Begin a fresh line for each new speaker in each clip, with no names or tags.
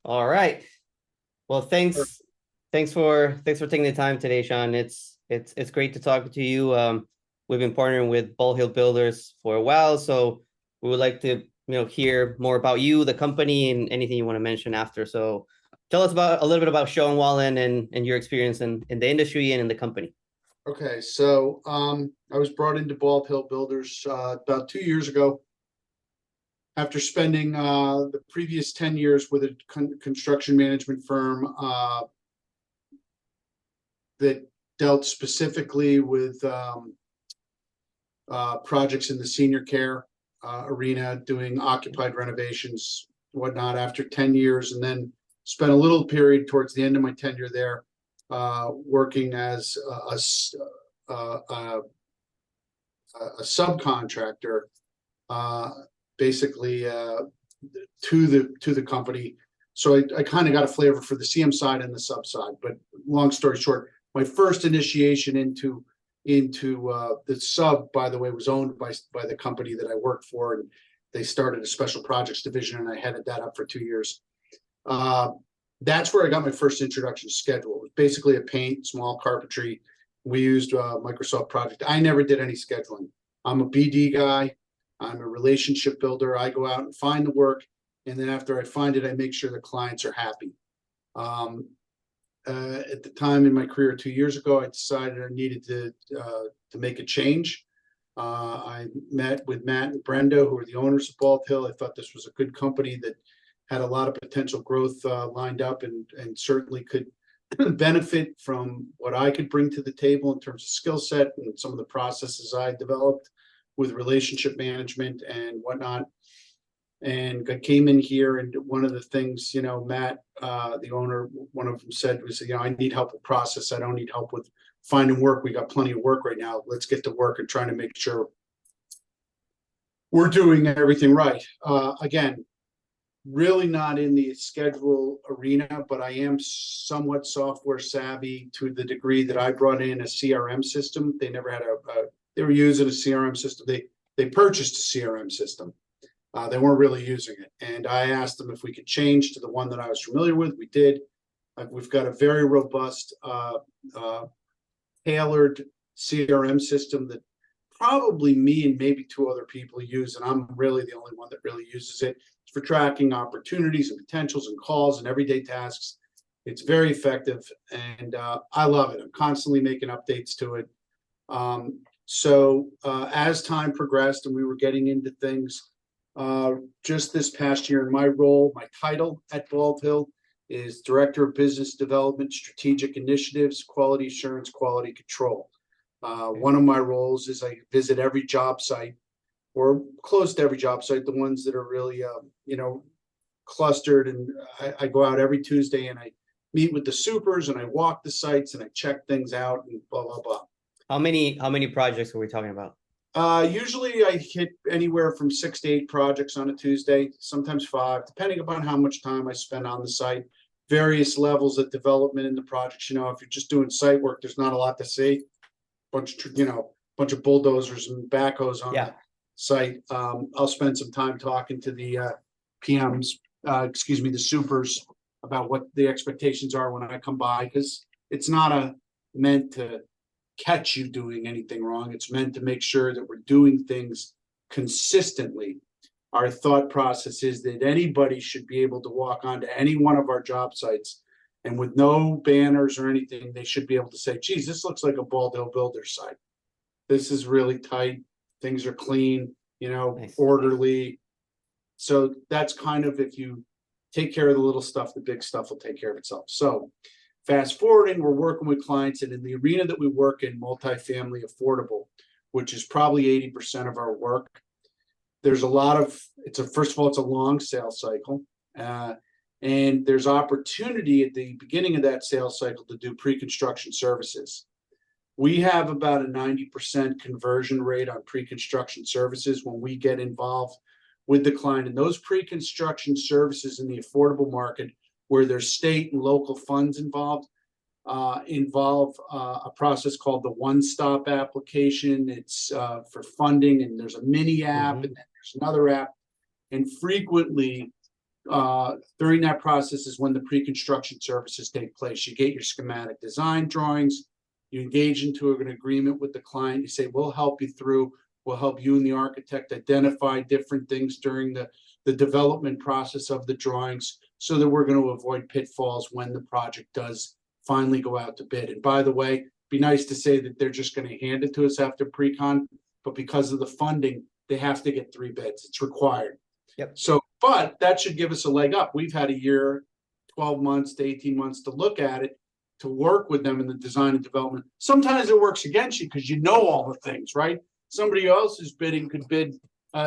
All right. Well, thanks for taking the time today, Sean. It's great to talk to you. We've been partnering with Ball Hill Builders for a while, so we would like to hear more about you, the company, and anything you want to mention after. So, tell us about a little bit about Sean Whalen and your experience in the industry and in the company.
Okay, so I was brought into Ball Hill Builders about 2 years ago after spending the previous 10 years with a construction management firm that dealt specifically with projects in the senior care arena, doing occupied renovations, whatnot, after 10 years, and then spent a little period towards the end of my tenure there working as a subcontractor, uh, basically to the company. So I kind of got a flavor for the CM side and the sub side. But long story short, my first initiation into the sub, by the way, was owned by the company that I worked for, and they started a special projects division, and I headed that up for 2 years. Uh, that's where I got my first introduction to schedule. It was basically a paint, small carpentry. We used Microsoft Project. I never did any scheduling. I'm a BD guy. I'm a relationship builder. I go out and find the work, and then after I find it, I make sure the clients are happy. Um, at the time in my career 2 years ago, I decided I needed to make a change. I met with Matt and Brenda, who are the owners of Bald Hill. I thought this was a good company that had a lot of potential growth lined up, and certainly could benefit from what I could bring to the table in terms of skill set and some of the processes I developed with relationship management and whatnot. And I came in here, and one of the things, Matt, the owner, one of them said was, I need help with process. I don't need help with finding work. We got plenty of work right now. Let's get to work and trying to make sure we're doing everything right. Again, really not in the schedule arena, but I am somewhat software savvy to the degree that I brought in a CRM system. They never had they were using a CRM system. They purchased a CRM system. They weren't really using it. And I asked them if we could change to the one that I was familiar with. We did. We've got a very robust, tailored CRM system that probably me and maybe two other people use, and I'm really the only one that really uses it. It's for tracking opportunities and potentials and calls and everyday tasks. It's very effective, and I love it. I'm constantly making updates to it. So as time progressed and we were getting into things, just this past year in my role, my title at Bald Hill is Director of Business Development, Strategic Initiatives, Quality Assurance, Quality Control. One of my roles is I visit every job site, or close to every job site, the ones that are really, clustered. And I go out every Tuesday and I meet with the supers and I walk the sites and I check things out and blah, blah, blah.
How many projects are we talking about?
Usually I hit anywhere from 6 to 8 projects on a Tuesday, sometimes five, depending upon how much time I spend on the site. Various levels of development in the projects. If you're just doing site work, there's not a lot to see. Bunch of bulldozers and backhoes on
Yeah.
the site. I'll spend some time talking to the PMs, the supers, about what the expectations are when I come by, because it's not meant to catch you doing anything wrong. It's meant to make sure that we're doing things consistently. Our thought process is that anybody should be able to walk onto any one of our job sites, and with no banners or anything, they should be able to say, geez, this looks like a Bald Hill Builder site. This is really tight. Things are clean,
Nice.
orderly. So that's kind of, if you take care of the little stuff, the big stuff will take care of itself. So fast forwarding, we're working with clients, and in the arena that we work in, multifamily affordable, which is probably 80% of our work, there's a lot of, first of all, it's a long sales cycle. And there's opportunity at the beginning of that sales cycle to do pre-construction services. We have about a 90% conversion rate on pre-construction services when we get involved with the client. And those pre-construction services in the affordable market, where there's state and local funds involve a process called the one-stop application. It's for funding, and there's a mini app, and then there's another app. And frequently, during that process is when the pre-construction services take place. You get your schematic design drawings, you engage into an agreement with the client. You say, we'll help you through, we'll help you and the architect identify different things during the development process of the drawings so that we're going to avoid pitfalls when the project does finally go out to bid. And by the way, be nice to say that they're just going to hand it to us after pre-con, but because of the funding, they have to get 3 bids. It's required.
Yep.
So, but that should give us a leg up. We've had a year, 12 months to 18 months to look at it, to work with them in the design and development. Sometimes it works against you because you know all the things, right? Somebody else's bidding could bid,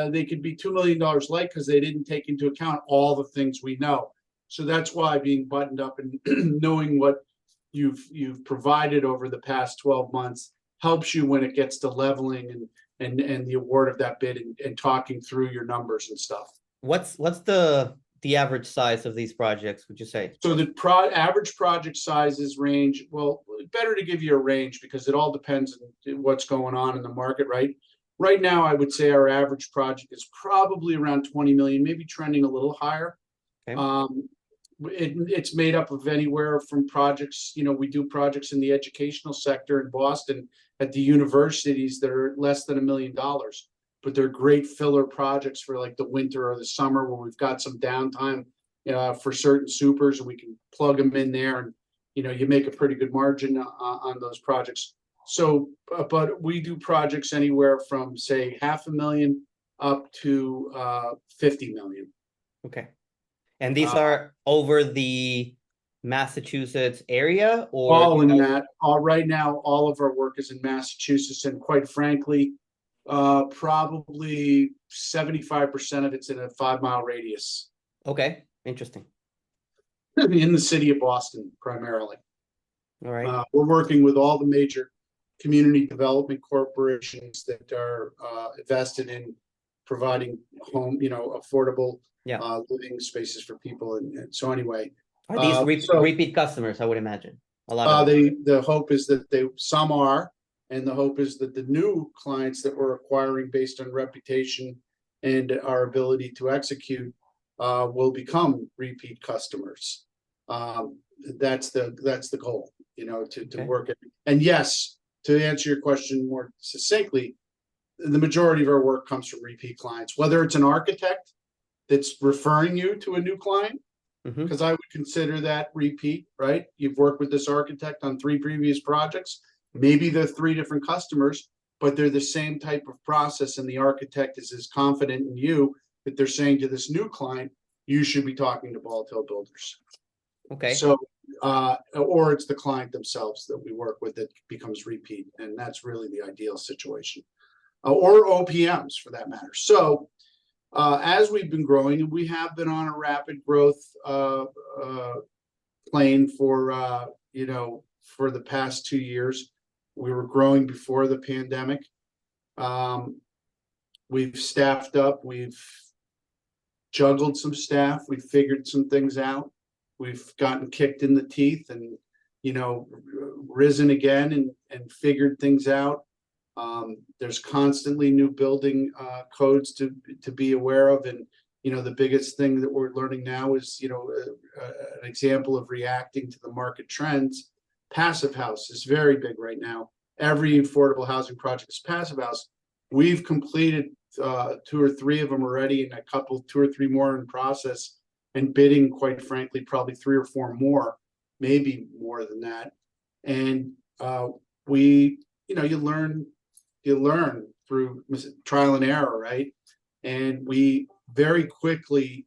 they could be $2 million late because they didn't take into account all the things we know. So that's why being buttoned up and knowing what you've provided over the past 12 months helps you when it gets to leveling and the award of that bid and talking through your numbers and stuff.
What's the average size of these projects, would you say?
So the average project sizes range, well, better to give you a range because it all depends on what's going on in the market, right? Right now, I would say our average project is probably around 20 million, maybe trending a little higher.
Okay.
It's made up of anywhere from projects, we do projects in the educational sector in Boston at the universities that are less than $1 million, but they're great filler projects for like the winter or the summer where we've got some downtime for certain supers and we can plug them in there and, you make a pretty good margin on those projects. So, but we do projects anywhere from say $500,000 up to 50 million.
Okay. And these are over the Massachusetts area, or
all in that. Right now, all of our work is in Massachusetts, and quite frankly, probably 75% of it's in a 5-mile radius.
Okay, interesting.
In the city of Boston, primarily.
All right.
We're working with all the major community development corporations that are invested in providing home, affordable living spaces for people. And so anyway,
Are these repeat customers, I would imagine? A lot of
the hope is that some are, and the hope is that the new clients that we're acquiring based on reputation and our ability to execute will become repeat customers. That's the goal, to work it. And yes, to answer your question more succinctly, the majority of our work comes from repeat clients, whether it's an architect that's referring you to a new client, because I would consider that repeat, right? You've worked with this architect on 3 previous projects. Maybe they're 3 different customers, but they're the same type of process, and the architect is as confident in you that they're saying to this new client, you should be talking to Bald Hill Builders.
Okay.
So, or it's the client themselves that we work with that becomes repeat, and that's really the ideal situation. Or OPMs for that matter. So, as we've been growing, and we have been on a rapid growth plane for for the past 2 years. We were growing before the pandemic. We've staffed up. We've juggled some staff. We've figured some things out. We've gotten kicked in the teeth and risen again and figured things out. There's constantly new building codes to be aware of, and the biggest thing that we're learning now is an example of reacting to the market trends. Passive house is very big right now. Every affordable housing project is passive house. We've completed 2 or 3 of them already, and 2 or 3 more in process, and bidding, quite frankly, probably 3 or 4 more, maybe more than that. And you learn through trial and error, right? And we very quickly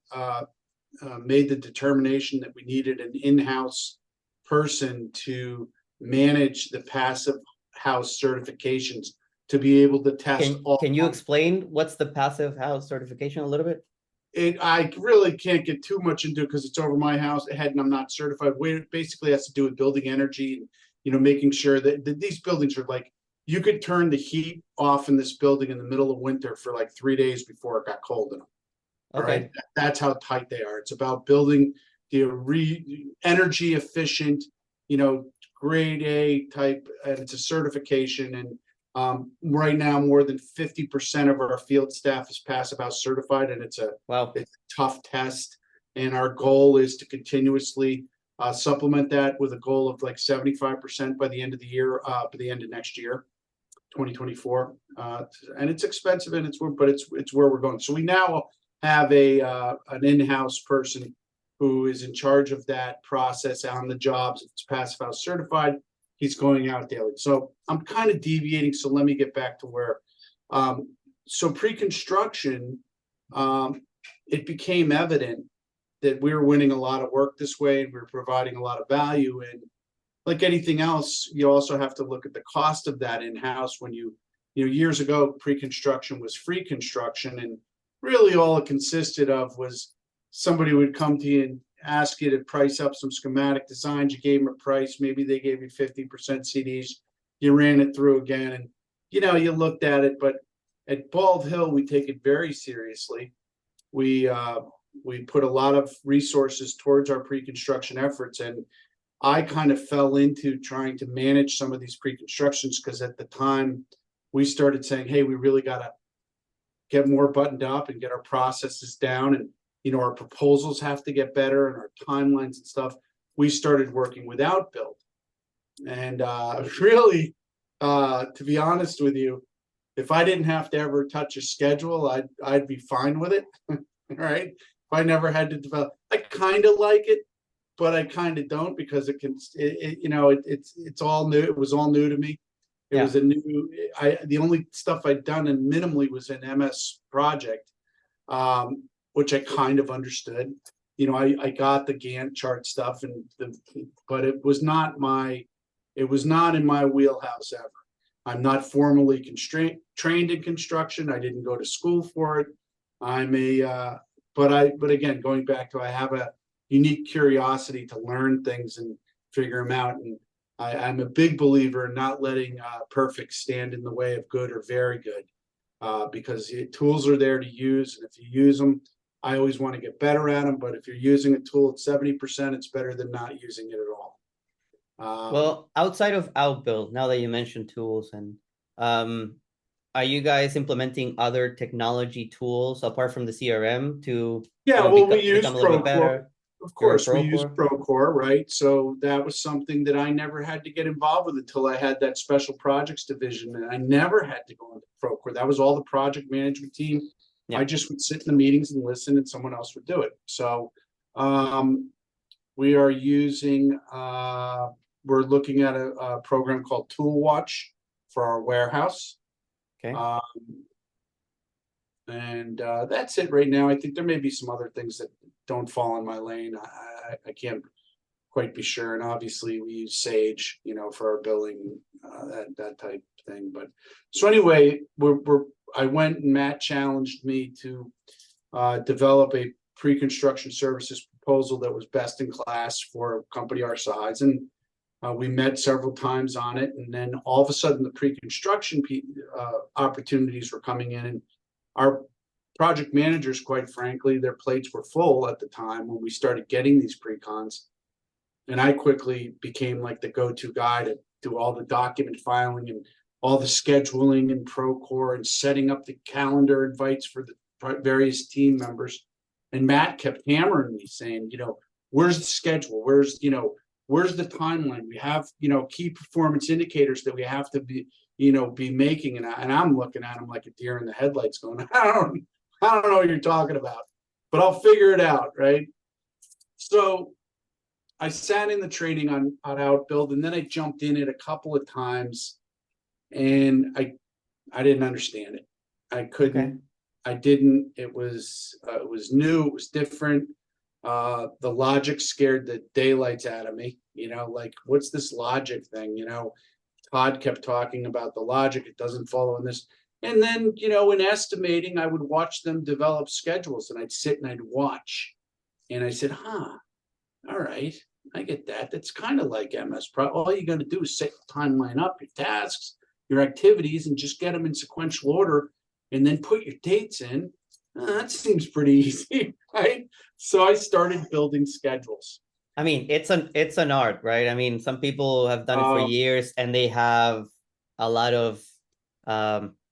made the determination that we needed an in-house person to manage the passive house certifications to be able to test.
Can you explain what's the passive house certification a little bit?
I really can't get too much into it because it's over my house head and I'm not certified. It basically has to do with building energy and making sure that these buildings are like, you could turn the heat off in this building in the middle of winter for like 3 days before it got cold in them. All right, that's how tight they are. It's about building the energy efficient, grade A type, and it's a certification. And right now, more than 50% of our field staff is passive house certified, and it's a tough test. And our goal is to continuously supplement that with a goal of like 75% by the end of the year, by the end of next year, 2024. And it's expensive, and it's where we're going. So we now have an in-house person who is in charge of that process on the jobs. If it's Passive House certified, he's going out daily. So I'm kind of deviating. So let me get back to where. So pre-construction, it became evident that we were winning a lot of work this way, and we were providing a lot of value. And like anything else, you also have to look at the cost of that in-house. When years ago, pre-construction was free construction, and really all it consisted of was somebody would come to you and ask you to price up some schematic designs. You gave them a price, maybe they gave you 50% CDs, you ran it through again, and you looked at it. But at Bald Hill, we take it very seriously. We put a lot of resources towards our pre-construction efforts, and I kind of fell into trying to manage some of these pre-constructions, because at the time we started saying, hey, we really got to get more buttoned up and get our processes down, and our proposals have to get better, and our timelines and stuff. We started working with Outbuild, and really, to be honest with you, if I didn't have to ever touch a schedule, I'd be fine with it. Right? If I never had to develop, I kind of like it, but I kind of don't, because it's all new. It was all new to me. It was the only stuff I'd done and minimally was an MS project, which I kind of understood. I got the Gantt chart stuff, but it was not in my wheelhouse ever. I'm not formally trained in construction. I didn't go to school for it. But again, going back to, I have a unique curiosity to learn things and figure them out. And I'm a big believer in not letting perfect stand in the way of good or very good, because tools are there to use. And if you use them, I always want to get better at them. But if you're using a tool at 70%, it's better than not using it at all.
Well, outside of Outbuild, now that you mentioned tools, and are you guys implementing other technology tools apart from the CRM to
we use
become a little bit better?
Of course, we use Procore, right? So that was something that I never had to get involved with until I had that special projects division, and I never had to go into Procore. That was all the project management team. I just would sit in the meetings and listen, and someone else would do it. So we are using, we're looking at a program called Tool Watch for our warehouse.
Okay.
And that's it right now. I think there may be some other things that don't fall in my lane. I can't quite be sure. And obviously we use Sage, for our billing, that type thing. But so anyway, I went and Matt challenged me to develop a pre-construction services proposal that was best in class for a company our size. And we met several times on it. And then all of a sudden the pre-construction opportunities were coming in, and our project managers, quite frankly, their plates were full at the time when we started getting these pre-cons. And I quickly became like the go-to guy to do all the document filing and all the scheduling in Procore and setting up the calendar invites for the various team members. And Matt kept hammering me saying, where's the schedule? Where's the timeline? We have, key performance indicators that we have to be making. And I'm looking at him like a deer in the headlights going, I don't know what you're talking about, but I'll figure it out. Right. So I sat in the training on Outbuild, and then I jumped in it a couple of times, and I didn't understand it. I couldn't, okay. I didn't, it was new. It was different. The logic scared the daylights out of me, like, what's this logic thing? Todd kept talking about the logic. It doesn't follow in this. And then, in estimating, I would watch them develop schedules, and I'd sit and I'd watch. And I said, all right, I get that. That's kind of like MS Pro. All you got to do is set the timeline up, your tasks, your activities, and just get them in sequential order, and then put your dates in. That seems pretty easy, right? So I started building schedules.
I mean, it's an art, right? I mean, some people have done it for years, and they have a lot of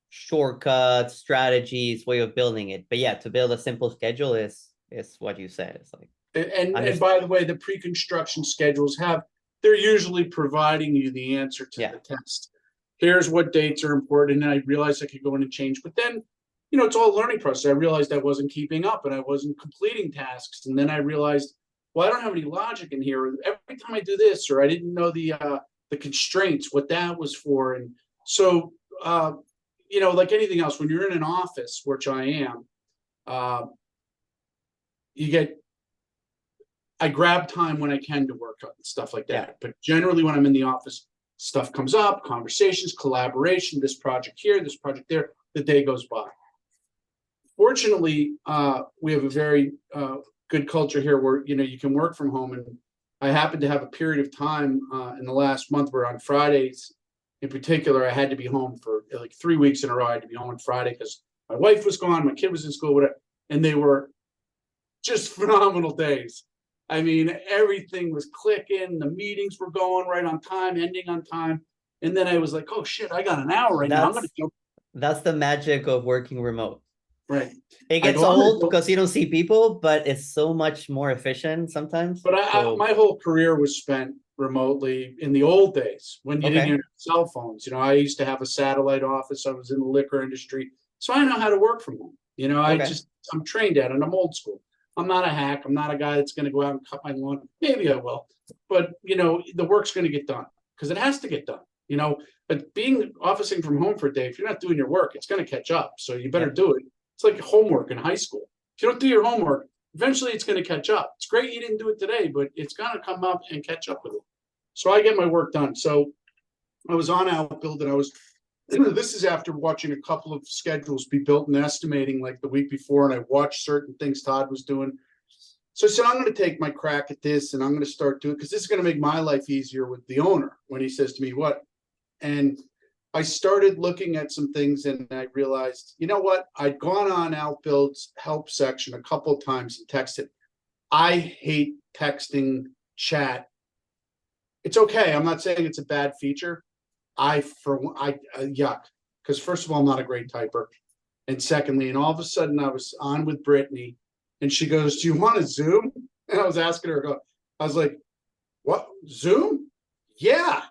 shortcuts, strategies, way of building it. But yeah, to build a simple schedule is what you said. It's like,
And by the way, the pre-construction schedules they're usually providing you the answer to the test. Here's what dates are important, and I realized I could go in and change. But then, it's all a learning process. I realized I wasn't keeping up and I wasn't completing tasks. And then I realized, well, I don't have any logic in here. Every time I do this, or I didn't know the constraints, what that was for. And so, like anything else, when you're in an office, which I am, I grab time when I can to work on stuff like that. But generally when I'm in the office, stuff comes up, conversations, collaboration, this project here, this project there, the day goes by. Fortunately, we have a very good culture here where, you can work from home. And I happened to have a period of time in the last month where on Fridays in particular, I had to be home for like 3 weeks in a row. I had to be home on Friday because my wife was gone, my kid was in school, whatever. And they were just phenomenal days. I mean, everything was clicking. The meetings were going right on time, ending on time. And then I was like, oh shit, I got an hour right now. I'm gonna jump.
That's the magic of working remote.
Right.
It gets old because you don't see people, but it's so much more efficient sometimes.
But my whole career was spent remotely in the old days when you didn't have cell phones. I used to have a satellite office. I was in the liquor industry. So I know how to work from home. I'm trained at it. I'm old school. I'm not a hack. I'm not a guy that's going to go out and cut my lawn. Maybe I will. But, the work's going to get done because it has to get done. But officing from home for a day, if you're not doing your work, it's going to catch up. So you better do it. It's like homework in high school. If you don't do your homework, eventually it's going to catch up. It's great you didn't do it today, but it's going to come up and catch up with it. So I get my work done. So I was on Outbuild, and this is after watching a couple of schedules be built and estimating like the week before, and I watched certain things Todd was doing. So I said, I'm going to take my crack at this, and I'm going to start doing, because this is going to make my life easier with the owner when he says to me, what? And I started looking at some things, and I realized, you know what? I'd gone on Outbuild's help section a couple of times and texted. I hate texting chat. It's okay. I'm not saying it's a bad feature. Yuck. Because first of all, I'm not a great typer. And secondly, and all of a sudden I was on with Brittany and she goes, do you want to Zoom? And I was asking her, I was like, what, Zoom? Yeah.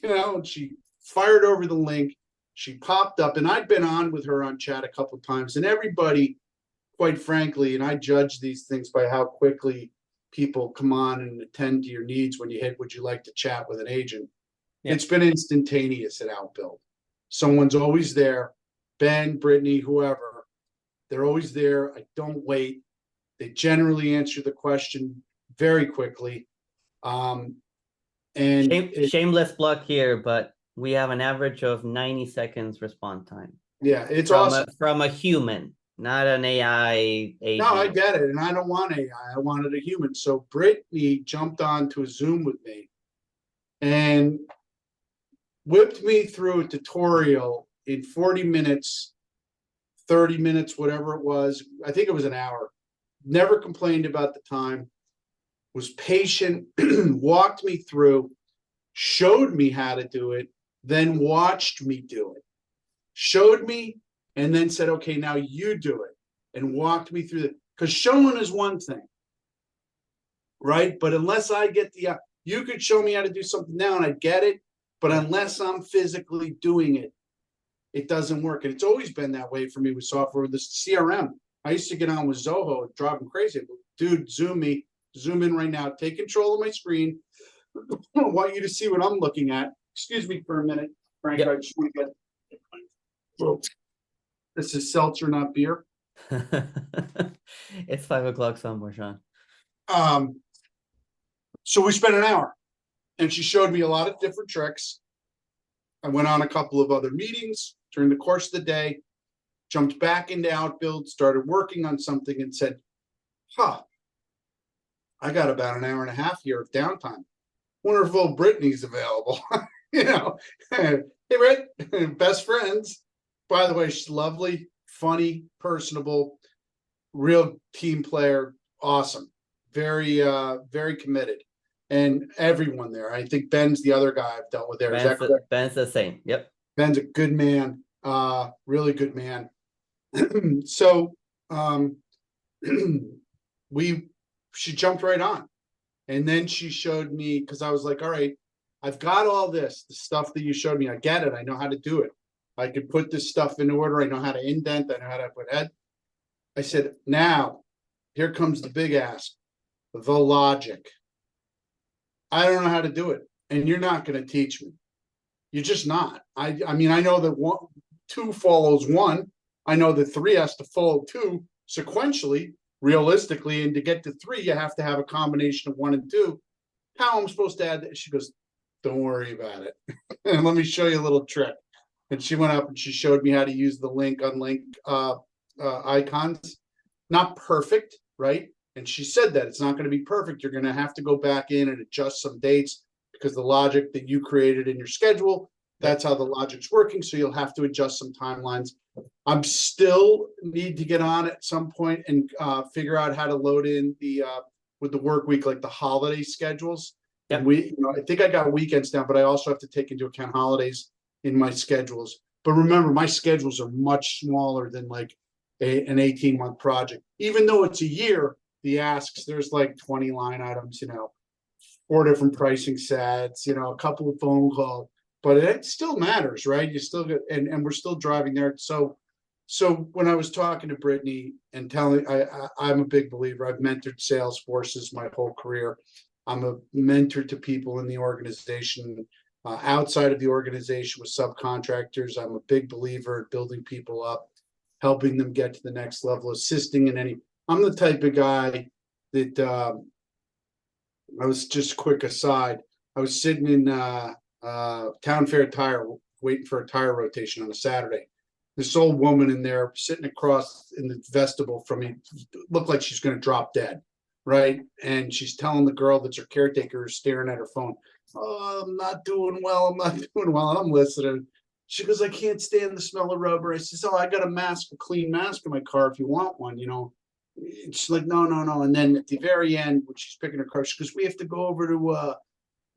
And she fired over the link. She popped up, and I'd been on with her on chat a couple of times, and everybody, quite frankly, and I judge these things by how quickly people come on and attend to your needs when you hit, would you like to chat with an agent? Yeah. It's been instantaneous at Outbuild. Someone's always there. Ben, Brittany, whoever, they're always there. I don't wait. They generally answer the question very quickly.
Shameless plug here, but we have an average of 90 seconds response time.
Yeah, it's awesome.
From a human, not an AI agent.
No, I get it. And I don't want AI. I wanted a human. So Brittany jumped on to a Zoom with me and whipped me through a tutorial in 40 minutes, 30 minutes, whatever it was. I think it was an hour. Never complained about the time. Was patient, walked me through, showed me how to do it, then watched me do it. Showed me, and then said, okay, now you do it, and walked me through it. Because showing is one thing, right? But unless I get you could show me how to do something now and I get it, but unless I'm physically doing it, it doesn't work. And it's always been that way for me with software, with this CRM. I used to get on with Zoho and drive them crazy. Dude, zoom in right now. Take control of my screen. I want you to see what I'm looking at. Excuse me for a minute, Frank. Yep. I just want to get. This is seltzer, not beer.
It's 5 o'clock somewhere, Sean.
So we spent an hour, and she showed me a lot of different tricks. I went on a couple of other meetings during the course of the day, jumped back into Outbuild, started working on something, and said, I got about an hour and a half here of downtime. Wonder if old Brittany's available. Hey, Britt, best friends. By the way, she's lovely, funny, personable, real team player, awesome, very, very committed. And everyone there. I think Ben's the other guy I've dealt with there.
Ben's the same. Yep.
Ben's a good man, really good man. So she jumped right on. And then she showed me, because I was like, all right, I've got all this, the stuff that you showed me. I get it. I know how to do it. I could put this stuff in order. I know how to indent. I know how to put head. I said, now, here comes the big ask, the logic. I don't know how to do it. And you're not going to teach me. You're just not. I mean, I know that two follows one. I know that three has to follow two sequentially, realistically. And to get to three, you have to have a combination of one and two. How am I supposed to add that? She goes, don't worry about it. And let me show you a little trick. And she went up and she showed me how to use the link, unlink icons. Not perfect, right? And she said that it's not going to be perfect. You're going to have to go back in and adjust some dates because the logic that you created in your schedule, that's how the logic's working. So you'll have to adjust some timelines. I'm still need to get on at some point and figure out how to load in the with the work week, like the holiday schedules.
Yep.
And I think I got weekends down, but I also have to take into account holidays in my schedules. But remember, my schedules are much smaller than like an 18-month project. Even though it's a year, the asks, there's like 20 line items, 4 different pricing sets, a couple of phone calls, but it still matters, right? You still get, and we're still driving there. So when I was talking to Brittany and telling, I'm a big believer. I've mentored sales forces my whole career. I'm a mentor to people in the organization, outside of the organization with subcontractors. I'm a big believer in building people up, helping them get to the next level, assisting in any. I'm the type of guy that I was just quick aside. I was sitting in Town Fair Tire waiting for a tire rotation on a Saturday. This old woman in there sitting across in the vestibule from me looked like she's going to drop dead, right? And she's telling the girl that's her caretaker who's staring at her phone, "Oh, I'm not doing well. I'm not doing well." And I'm listening. She goes, "I can't stand the smell of rubber." I says, "Oh, I got a clean mask in my car if you want one, And she's like, no. And then at the very end, when she's picking her car, she goes, "We have to go over to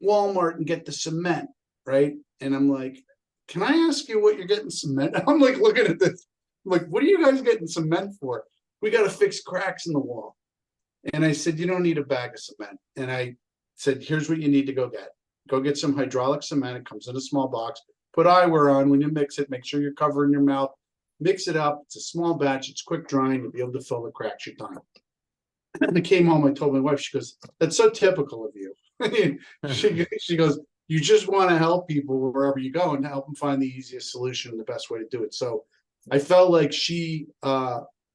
Walmart and get the cement," right? And I'm like, "Can I ask you what you're getting cement?" I'm like looking at this. I'm like, "What are you guys getting cement for?" "We got to fix cracks in the wall." And I said, "You don't need a bag of cement." And I said, "Here's what you need to go get. Go get some hydraulic cement. It comes in a small box. Put eyewear on when you mix it. Make sure you're covering your mouth. Mix it up. It's a small batch. It's quick drying. You'll be able to fill the cracks. You're done." And I came home. I told my wife. She goes, "That's so typical of you." she goes, "You just want to help people wherever you go and help them find the easiest solution and the best way to do it." So I felt like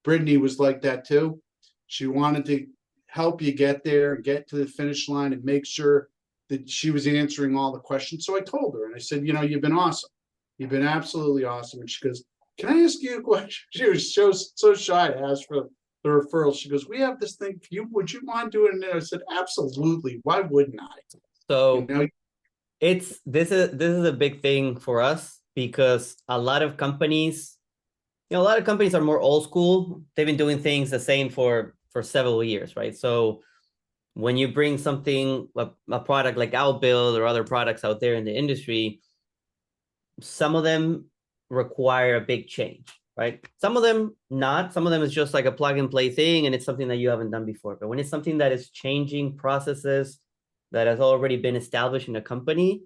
Brittany was like that too. She wanted to help you get there and get to the finish line and make sure that she was answering all the questions. So I told her and I said, "You've been awesome. You've been absolutely awesome." And she goes, "Can I ask you a question?" She was so shy to ask for the referral. She goes, "We have this thing for you. Would you mind doing it?" I said, "Absolutely. Why wouldn't I?"
So this is a big thing for us because a lot of companies are more old school. They've been doing things the same for several years, right? So when you bring something, a product like Outbuild or other products out there in the industry, some of them require a big change, right? Some of them not. Some of them is just like a plug and play thing, and it's something that you haven't done before. But when it's something that is changing processes that has already been established in a company,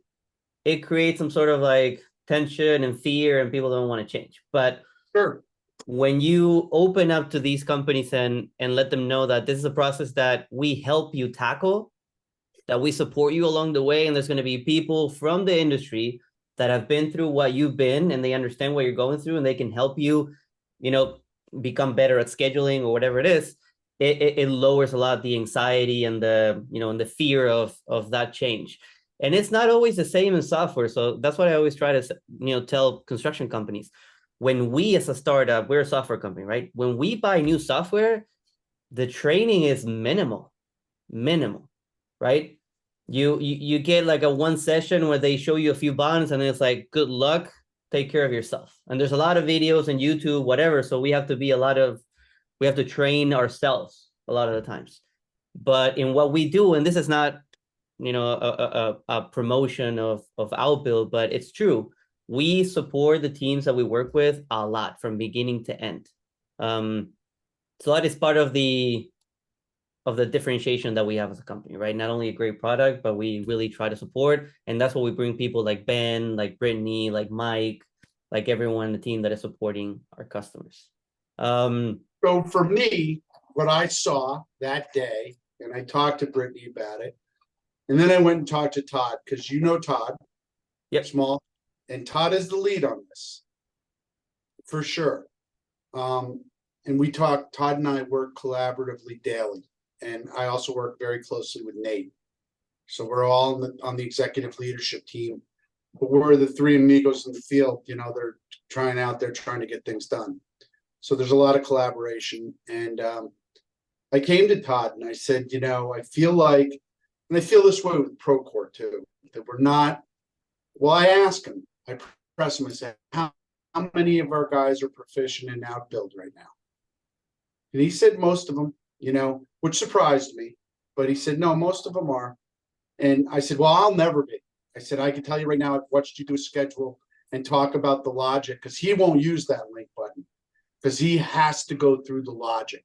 it creates some sort of like tension and fear, and people don't want to change. But
sure,
when you open up to these companies and let them know that this is a process that we help you tackle, that we support you along the way, and there's going to be people from the industry that have been through what you've been and they understand what you're going through and they can help you, become better at scheduling or whatever it is, it lowers a lot the anxiety and the fear of that change. And it's not always the same in software. So that's what I always try to, tell construction companies. When we, as a startup, we're a software company, right? When we buy new software, the training is minimal, right? You get like a one session where they show you a few bonds and it's like, good luck, take care of yourself. And there's a lot of videos on YouTube, whatever. So we have to train ourselves a lot of the times. But in what we do, and this is not, a promotion of Outbuild, but it's true. We support the teams that we work with a lot from beginning to end. So that is part of the of the differentiation that we have as a company, right? Not only a great product, but we really try to support. And that's what we bring people like Ben, like Brittany, like Mike, like everyone in the team that is supporting our customers.
So for me, what I saw that day, and I talked to Brittany about it, and then I went and talked to Todd, because you know Todd,
Yep.
small, and Todd is the lead on this, for sure. And we talk, Todd and I work collaboratively daily, and I also work very closely with Nate. So we're all on the executive leadership team, but we're the three amigos in the field. They're trying to get things done. So there's a lot of collaboration. And I came to Todd and I said, I feel like, and I feel this way with Procore too, that we're not. Well, I asked him, I pressed him, I said, how many of our guys are proficient in Outbuild right now? And he said most of them, which surprised me. But he said, no, most of them are. And I said, well, I'll never be. I said, I can tell you right now, I've watched you do a schedule and talk about the logic, because he won't use that link button, because he has to go through the logic.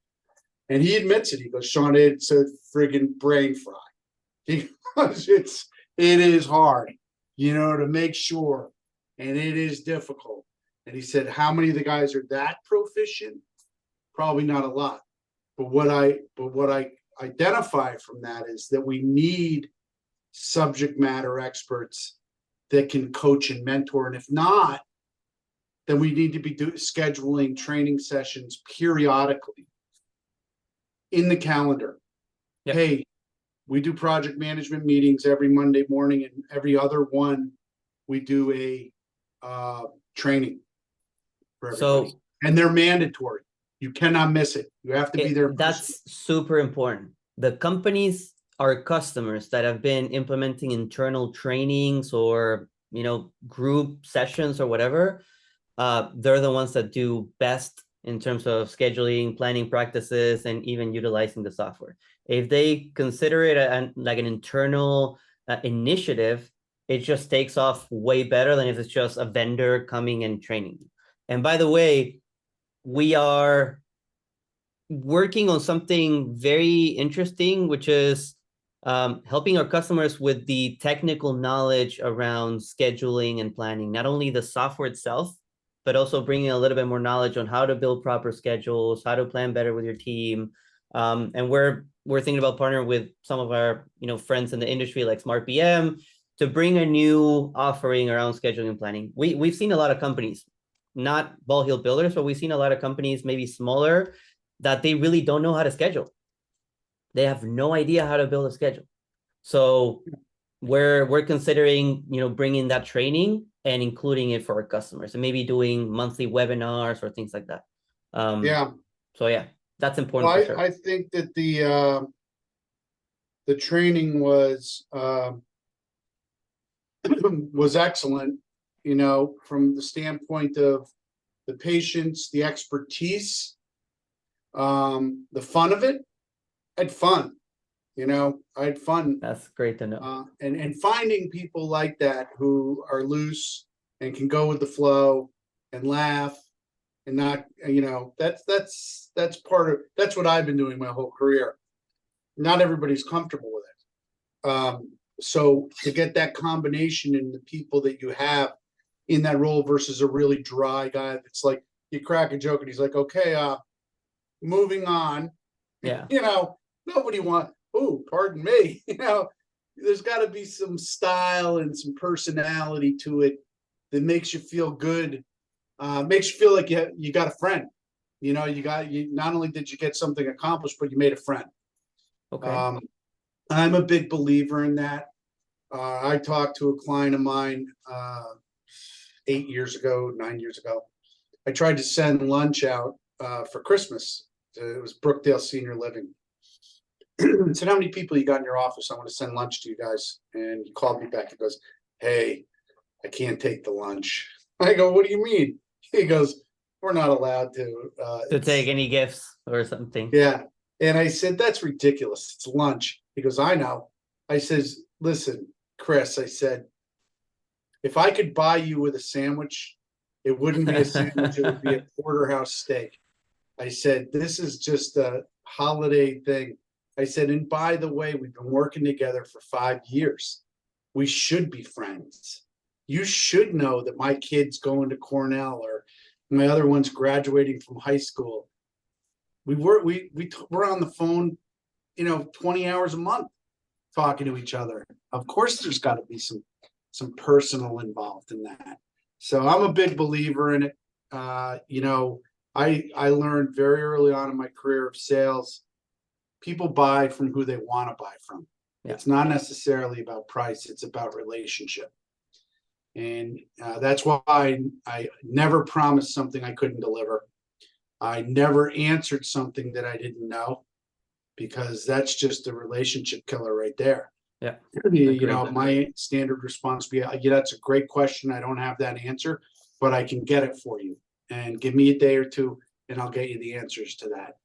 And he admits it. He goes, Sean, it's a friggin' brain fry. He goes, it is hard, to make sure. And it is difficult. And he said, how many of the guys are that proficient? Probably not a lot. But what I identify from that is that we need subject matter experts that can coach and mentor. And if not, then we need to be scheduling training sessions periodically in the calendar. Yep. Hey, we do project management meetings every Monday morning, and every other one we do a training for everybody. So, and they're mandatory. You cannot miss it. You have to be there.
That's super important. The companies, our customers that have been implementing internal trainings or, group sessions or whatever, they're the ones that do best in terms of scheduling, planning practices, and even utilizing the software. If they consider it like an internal initiative, it just takes off way better than if it's just a vendor coming and training you. And by the way, we are working on something very interesting, which is helping our customers with the technical knowledge around scheduling and planning, not only the software itself, but also bringing a little bit more knowledge on how to build proper schedules, how to plan better with your team. And we're thinking about partnering with some of our friends in the industry like Smart PM to bring a new offering around scheduling and planning. We've seen a lot of companies, not Ball Hill builders, but we've seen a lot of companies, maybe smaller, that they really don't know how to schedule. They have no idea how to build a schedule. So we're considering, bringing that training and including it for our customers, and maybe doing monthly webinars or things like that.
Yeah.
So yeah, that's important.
Well,
for sure.
I think that the training was was excellent, from the standpoint of the patience, the expertise, the fun of it. I had fun. I had fun.
That's great to know.
And finding people like that who are loose and can go with the flow and laugh and not, that's what I've been doing my whole career. Not everybody's comfortable with it. So to get that combination in the people that you have in that role versus a really dry guy that's like, you crack a joke and he's like, okay, moving on.
Yeah.
Nobody wants, oh, pardon me. There's got to be some style and some personality to it that makes you feel good, makes you feel like you got a friend. You not only did you get something accomplished, but you made a friend.
Okay.
I'm a big believer in that. I talked to a client of mine 9 years ago. I tried to send lunch out for Christmas. It was Brookdale Senior Living. I said, how many people you got in your office? I want to send lunch to you guys. And he called me back. He goes, hey, I can't take the lunch. I go, what do you mean? He goes, we're not allowed to
take any gifts or something.
Yeah. And I said, that's ridiculous. It's lunch. He goes, I know. I says, listen, Chris, I said, if I could buy you with a sandwich, it wouldn't be a sandwich. It would be a porterhouse steak. I said, this is just a holiday thing. I said, and by the way, we've been working together for 5 years. We should be friends. You should know that my kid's going to Cornell or my other one's graduating from high school. We're on the phone, 20 hours a month talking to each other. Of course, there's got to be some personal involved in that. So I'm a big believer in it. I learned very early on in my career of sales, people buy from who they want to buy from. Yeah. It's not necessarily about price, it's about relationship. And that's why I never promised something I couldn't deliver. I never answered something that I didn't know, because that's just a relationship killer right there.
Yeah.
My standard response would be, that's a great question. I don't have that answer, but I can get it for you. And give me a day or two and I'll get you the answers to that.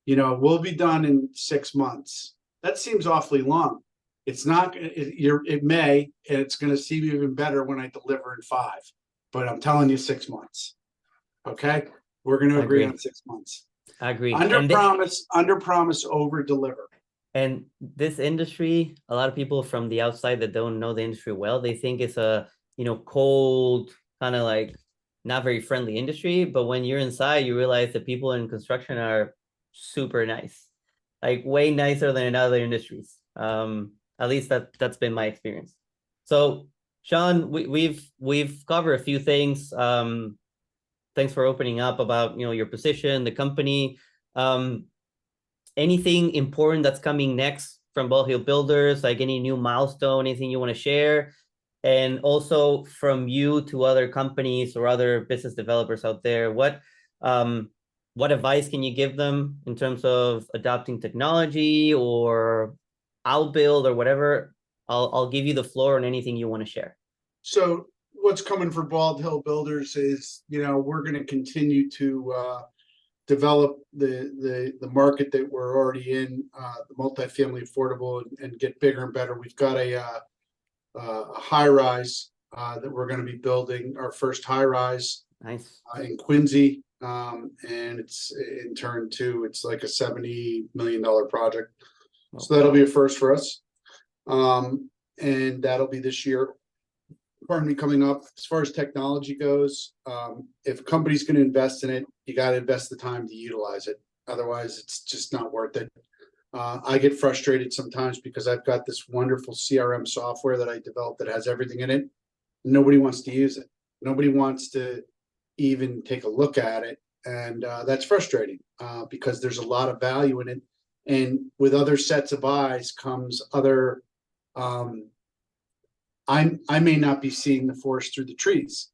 We'll be done in 6 months. That seems awfully long. It's not, it may, and it's going to seem even better when I deliver in 5, but I'm telling you 6 months. Okay. We're going to agree on 6 months.
I agree.
Under promise, over deliver.
And this industry, a lot of people from the outside that don't know the industry well, they think it's a, cold, kind of like not very friendly industry. But when you're inside, you realize that people in construction are super nice, like way nicer than in other industries. At least that's been my experience. So Sean, we've covered a few things. Thanks for opening up about, your position, the company. Anything important that's coming next from Ball Hill Builders, like any new milestone, anything you want to share? And also from you to other companies or other business developers out there, what advice can you give them in terms of adopting technology or Outbuild or whatever? I'll give you the floor on anything you want to share.
So what's coming for Bald Hill Builders is, we're going to continue to develop the market that we're already in, the multifamily affordable, and get bigger and better. We've got a high rise that we're going to be building, our first high rise.
Nice.
In Quincy, and it's in turn two. It's like a $70 million project, so that'll be a first for us, and that'll be this year. Pardon me, coming up. As far as technology goes, if a company's going to invest in it, you got to invest the time to utilize it. Otherwise, it's just not worth it. I get frustrated sometimes because I've got this wonderful CRM software that I developed that has everything in it. Nobody wants to use it. Nobody wants to even take a look at it. And that's frustrating because there's a lot of value in it. And with other sets of eyes comes other, I may not be seeing the forest through the trees.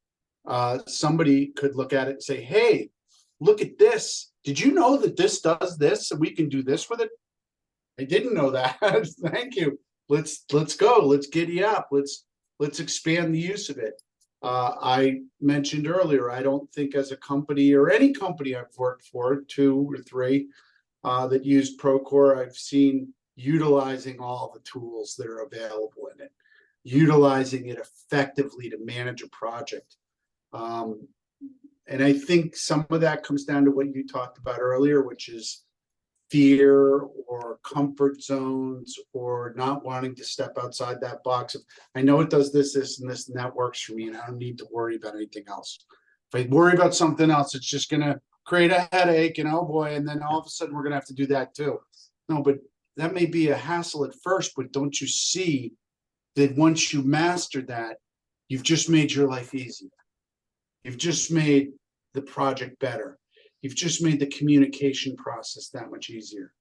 Somebody could look at it and say, hey, look at this. Did you know that this does this and we can do this with it? I didn't know that. Thank you. Let's go. Let's giddy up. Let's expand the use of it. I mentioned earlier, I don't think as a company or any company I've worked for, 2 or 3, that used Procore, I've seen utilizing all the tools that are available in it, utilizing it effectively to manage a project. And I think some of that comes down to what you talked about earlier, which is fear or comfort zones or not wanting to step outside that box of, I know it does this, this, and this, and that works for me, and I don't need to worry about anything else. If I worry about something else, it's just going to create a headache, and oh boy, and then all of a sudden we're going to have to do that too. No, but that may be a hassle at first, but don't you see that once you master that, you've just made your life easier. You've just made the project better. You've just made the communication process that much easier.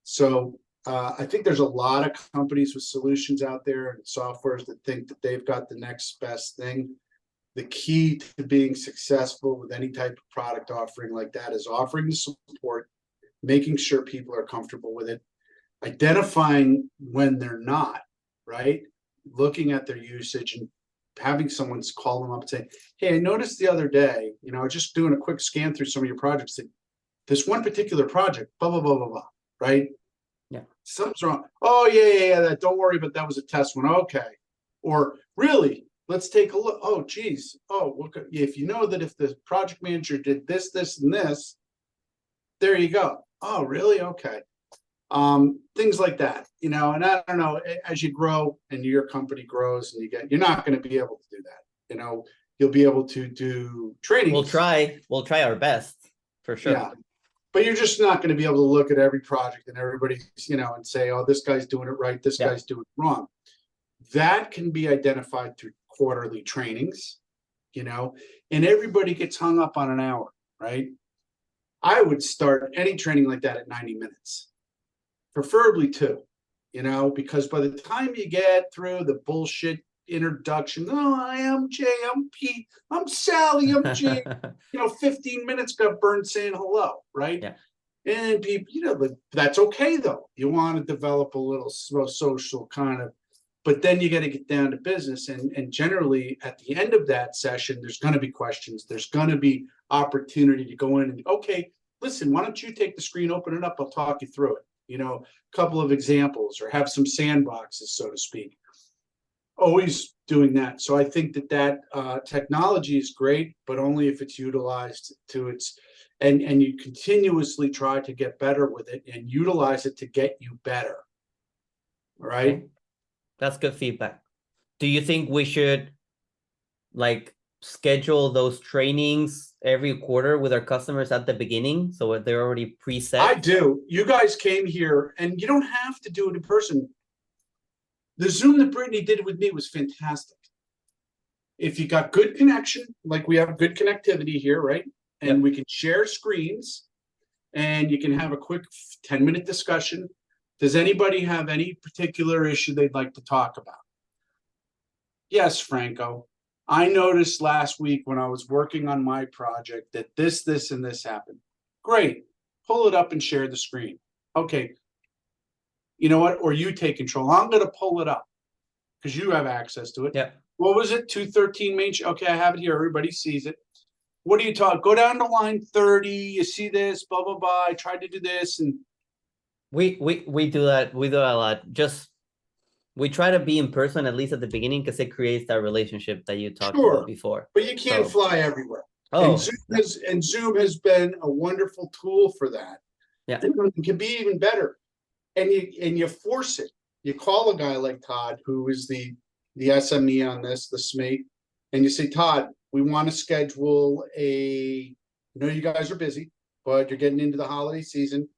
So I think there's a lot of companies with solutions out there and softwares that think that they've got the next best thing. The key to being successful with any type of product offering like that is offering the support, making sure people are comfortable with it, identifying when they're not, right? Looking at their usage and having someone call them up and say, hey, I noticed the other day, just doing a quick scan through some of your projects, that this one particular project, blah, blah, blah, blah, blah, right?
Yeah.
Something's wrong. Oh, yeah, that, don't worry, but that was a test one. Okay. Or really, let's take a look. Oh, geez. Oh, look, if you know that if the project manager did this, this, and this, there you go. Oh, really? Okay. Things like that, you know, and I don't know, as you grow and your company grows and you're not going to be able to do that. You know, you'll be able to do trainings.
We'll try our best for sure.
Yeah. But you're just not going to be able to look at every project and everybody's, you know, and say, oh, this guy's doing it right, this guy's doing it wrong. That can be identified through quarterly trainings, you know, and everybody gets hung up on an hour, right? I would start any training like that at 90 minutes, preferably 2, you know, because by the time you get through the bullshit introduction, oh, I am Jay, I'm Pete, I'm Sally, I'm Jay, you know, 15 minutes got burned saying hello, right?
Yeah.
And people, you know, that's okay though. You want to develop a little social kind of, but then you got to get down to business. And generally at the end of that session, there's going to be questions. There's going to be opportunity to go in and, okay, listen, why don't you take the screen, open it up, I'll talk you through it. You know, a couple of examples or have some sandboxes, so to speak. Always doing that. So I think that technology is great, but only if it's utilized to its, and you continuously try to get better with it and utilize it to get you better. All right.
Okay. That's good feedback. Do you think we should like schedule those trainings every quarter with our customers at the beginning so they're already preset?
I do. You guys came here and you don't have to do it in person. The Zoom that Brittany did with me was fantastic. If you got good connection, like we have good connectivity here, right? And we can share screens and you can have a quick 10-minute discussion. Does anybody have any particular issue they'd like to talk about? Yes, Franco. I noticed last week when I was working on my project that this, and this happened. Great. Pull it up and share the screen. Okay. You know what? Or you take control. I'm going to pull it up because you have access to it.
Yeah.
What was it? 213 Main Street. Okay, I have it here. Everybody sees it. What are you talking? Go down to line 30. You see this, blah, blah, blah. I tried to do this. And
we do that. We do that a lot. Just we try to be in person at least at the beginning because it creates that relationship that you talked about before.
But you can't fly everywhere.
Oh,
and Zoom has been a wonderful tool for that.
Yeah.
It can be even better. And you force it. You call a guy like Todd, who is the SME on this, the SME, and you say, Todd, we want to schedule I know you guys are busy, but you're getting into the holiday season.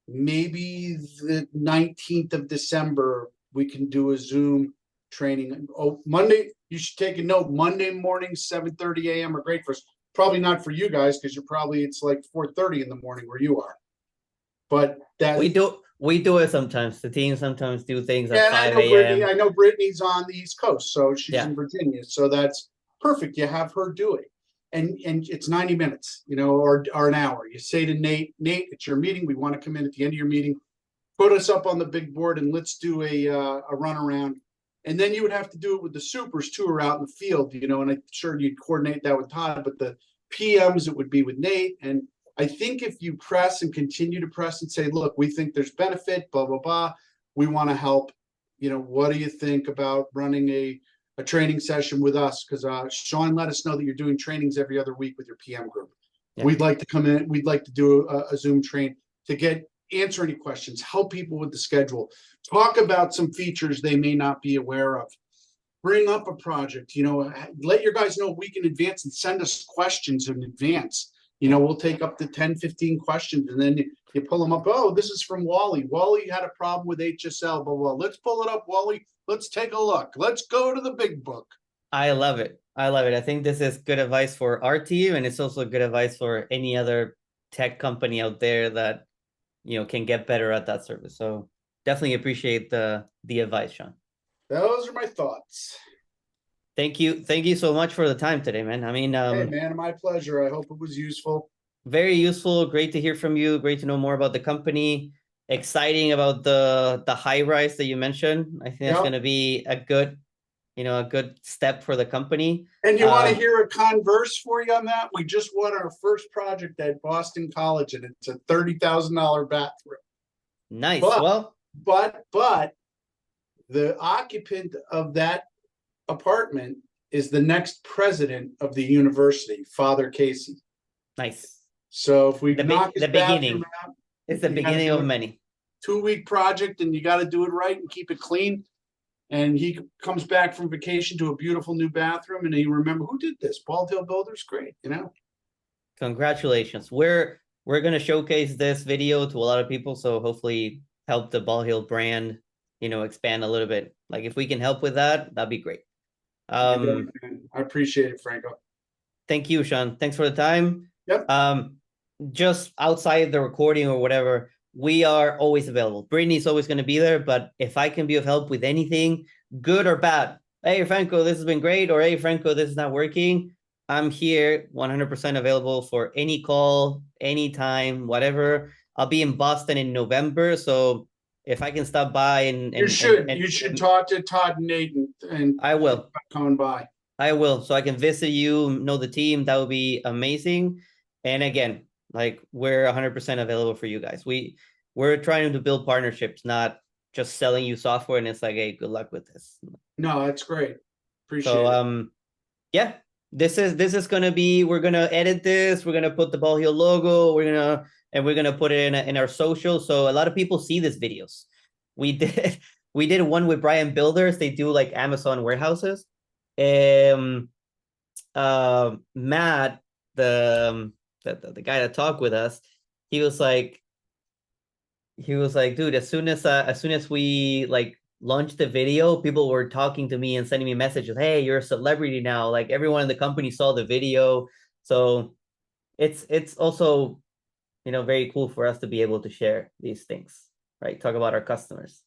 Maybe the 19th of December, we can do a Zoom training. Oh, Monday, you should take a note. Monday morning, 7:30 a.m. are great for us. Probably not for you guys because it's like 4:30 in the morning where you are. But that
we do it sometimes. The team sometimes do things at 5 a.m.
I know Brittany's on the East Coast, so she's in Virginia. So that's perfect. You have her do it. And it's 90 minutes, you know, or an hour. You say to Nate, it's your meeting. We want to come in at the end of your meeting. Put us up on the big board and let's do a run around. And then you would have to do it with the supers too, or out in the field, you know, and I'm sure you'd coordinate that with Todd, but the PMs, it would be with Nate. And I think if you press and continue to press and say, look, we think there's benefit, blah, blah, blah. We want to help. You know, what do you think about running a training session with us? Because Sean let us know that you're doing trainings every other week with your PM group. Yeah. We'd like to come in. We'd like to do a Zoom train to answer any questions, help people with the schedule, talk about some features they may not be aware of, bring up a project, you know, let your guys know a week in advance and send us questions in advance. You know, we'll take up to 10, 15 questions and then you pull them up. Oh, this is from Wally. Wally had a problem with HSL, blah, blah. Let's pull it up, Wally. Let's take a look. Let's go to the big book.
I love it. I think this is good advice for our team. And it's also good advice for any other tech company out there that, you know, can get better at that service. So definitely appreciate the advice, Sean.
Those are my thoughts.
Thank you so much for the time today, man. I mean,
hey man, my pleasure. I hope it was useful.
Very useful. Great to hear from you. Great to know more about the company. Exciting about the high rise that you mentioned. I think that's going to be a good step for the company.
And you want to hear a converse for you on that? We just won our first project at Boston College, and it's a $30,000 bathroom.
Nice.
But the occupant of that apartment is the next president of the university, Father Casey.
Nice.
So if we
knock his bathroom out, it's the beginning of many.
2-week project and you gotta do it right and keep it clean. And he comes back from vacation to a beautiful new bathroom and he remember, who did this? Bald Hill Builders, great, you know?
Congratulations. We're gonna showcase this video to a lot of people, so hopefully help the Ball Hill brand, expand a little bit. Like if we can help with that, that'd be great.
I appreciate it, Franco.
Thank you, Sean. Thanks for the time.
Yep.
Just outside the recording or whatever, we are always available. Brittany's always going to be there, but if I can be of help with anything, good or bad, hey, Franco, this has been great, or hey, Franco, this is not working, I'm here 100% available for any call, anytime, whatever. I'll be in Boston in November, so if I can stop by and
you should talk to Todd and Nate and
I will.
Coming by.
I will, so I can visit you, know the team. That would be amazing. And again, like we're 100% available for you guys. We're trying to build partnerships, not just selling you software. And it's like, hey, good luck with this.
No, that's great. Appreciate
it. Yeah, this is gonna be. We're gonna edit this. We're gonna put the Ball Hill logo. We're gonna put it in our social. So a lot of people see these videos. We did one with Brian Builders. They do like Amazon warehouses. Matt, the guy that talked with us, he was like, dude, as soon as we like launched the video, people were talking to me and sending me messages, hey, you're a celebrity now, like everyone in the company saw the video. So it's also very cool for us to be able to share these things, right? Talk about our customers.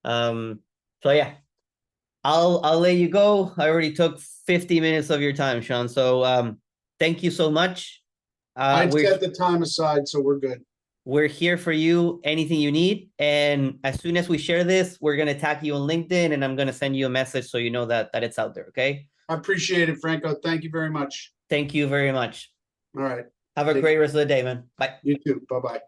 So yeah, I'll let you go. I already took 50 minutes of your time, Sean. So thank you so much.
I set the time aside, so we're good.
We're here for you, anything you need. And as soon as we share this, we're gonna tag you on LinkedIn and I'm gonna send you a message so you know that it's out there, okay?
I appreciate it, Franco. Thank you very much.
Thank you very much.
All right.
Have a great rest of the day, man. Bye.
You too. Bye-bye.